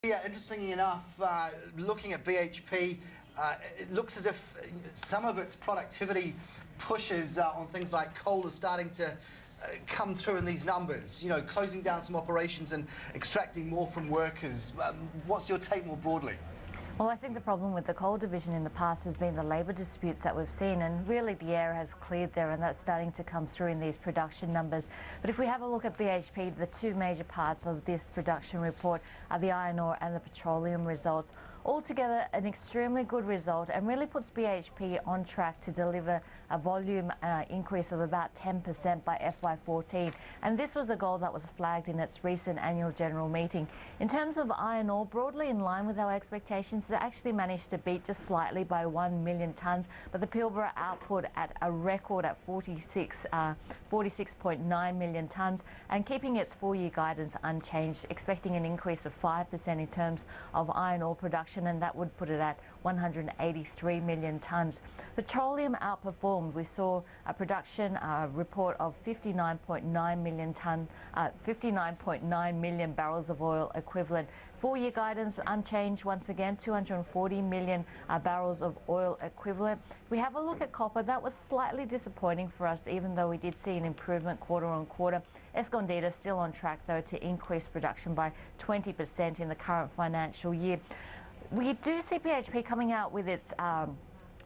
Yeah, interestingly enough, looking at BHP, it looks as if some of its productivity pushes on things like coal is starting to come through in these numbers, you know, closing down some operations and extracting more from workers. What's your take more broadly? Well, I think the problem with the coal division in the past has been the labour disputes that we've seen, and really the air has cleared there, and that's starting to come through in these production numbers. But if we have a look at BHP, the two major parts of this production report are the iron ore and the petroleum results. Altogether, an extremely good result, and really puts BHP on track to deliver a volume increase of about 10% by FY14. And this was a goal that was flagged in its recent annual general meeting. In terms of iron ore, broadly in line with our expectations, it actually managed to beat just slightly by 1 million tonnes, but the Pilbara output at a record at 46.9 million tonnes, and keeping its full-year guidance unchanged, expecting an increase of 5% in terms of iron ore production, and that would put it at 183 million tonnes. Petroleum outperformed. We saw a production report of 59.9 million barrels of oil equivalent. Full-year guidance unchanged once again, 240 million barrels of oil equivalent. If we have a look at copper, that was slightly disappointing for us, even though we did see an improvement quarter on quarter. Escondida still on track, though, to increase production by 20% in the current financial year. We do see BHP coming out with its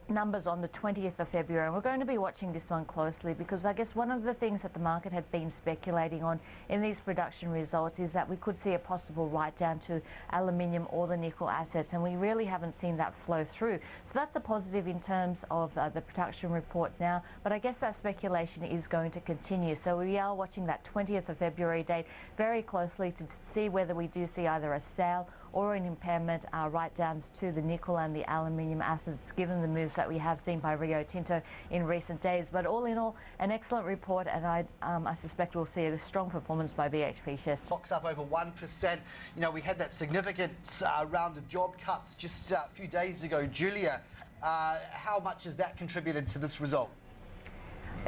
numbers on the 20th of February, and we're going to be watching this one closely, because I guess one of the things that the market had been speculating on in these production results is that we could see a possible write-down to aluminium or the nickel assets, and we really haven't seen that flow through. So that's a positive in terms of the production report now, but I guess that speculation is going to continue. So we are watching that 20th of February date very closely to see whether we do see either a sale or an impairment write-downs to the nickel and the aluminium assets, given the moves that we have seen by Rio Tinto in recent days. But all in all, an excellent report, and I suspect we'll see a strong performance by BHP shares. Stocks up over 1%. You know, we had that significant round of job cuts just a few days ago. Julia, how much has that contributed to this result?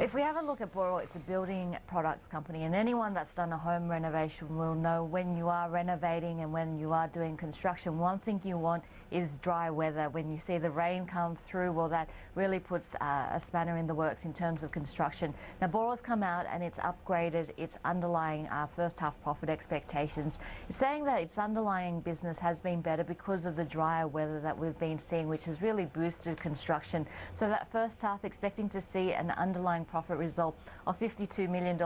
If we have a look at Boral, it's a building products company, and anyone that's done a home renovation will know when you are renovating and when you are doing construction, one thing you want is dry weather. When you see the rain come through, well, that really puts a spanner in the works in terms of construction. Now, Boral's come out and it's upgraded its underlying first half profit expectations. It's saying that its underlying business has been better because of the drier weather that we've been seeing, which has really boosted construction. So that first half, expecting to see an underlying profit result of $52 million.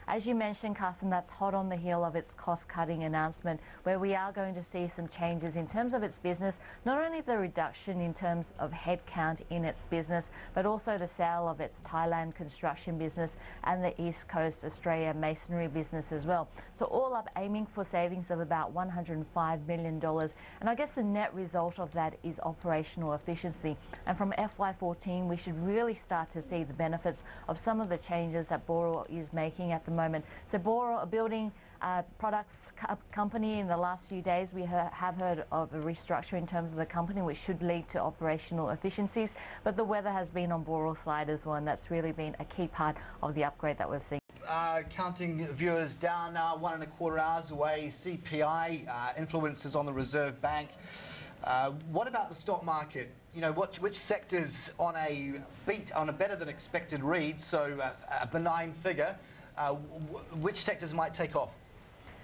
As you mentioned, Carson, that's hot on the heel of its cost-cutting announcement, where we are going to see some changes in terms of its business, not only the reduction in terms of headcount in its business, but also the sale of its Thailand construction business and the East Coast Australia masonry business as well. So all up aiming for savings of about $105 million. And I guess the net result of that is operational efficiency. And from FY14, we should really start to see the benefits of some of the changes that Boral is making at the moment. So Boral, a building products company, in the last few days we have heard of a restructure in terms of the company, which should lead to operational efficiencies, but the weather has been on Boral's side as well, and that's really been a key part of the upgrade that we've seen. Counting viewers down now, 1.25 hours away. CPI influences on the Reserve Bank. What about the stock market? You know, which sectors on a better than expected read, so a benign figure, which sectors might take off?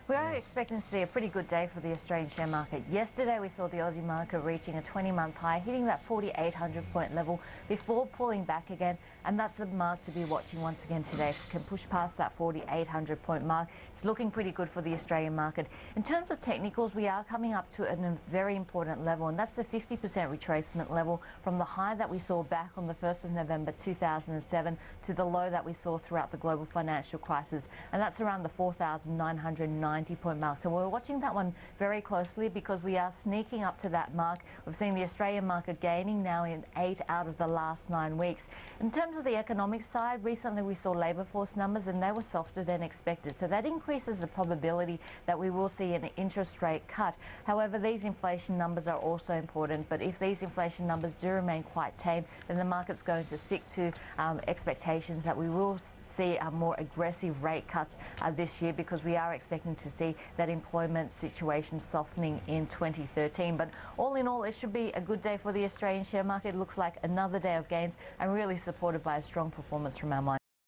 We are expecting to see a pretty good day for the Australian share market. Yesterday we saw the Aussie market reaching a 20-month high, hitting that 4,800 point level before pulling back again, and that's the mark to be watching once again today. If it can push past that 4,800 point mark, it's looking pretty good for the Australian market. In terms of technicals, we are coming up to a very important level, and that's the 50% retracement level from the high that we saw back on the 1st of November 2007 to the low that we saw throughout the global financial crisis, and that's around the 4,990 point mark. So we're watching that one very closely, because we are sneaking up to that mark. We've seen the Australian market gaining now in 8 out of the last 9 weeks. In terms of the economic side, recently we saw labour force numbers, and they were softer than expected. So that increases the probability that we will see an interest rate cut. However, these inflation numbers are also important, but if these inflation numbers do remain quite tame, then the market's going to stick to expectations that we will see more aggressive rate cuts this year, because we are expecting to to see that employment situation softening in 2013. But all in all, it should be a good day for the Australian share market. It looks like another day of gains and really supported by a strong performance from our mining.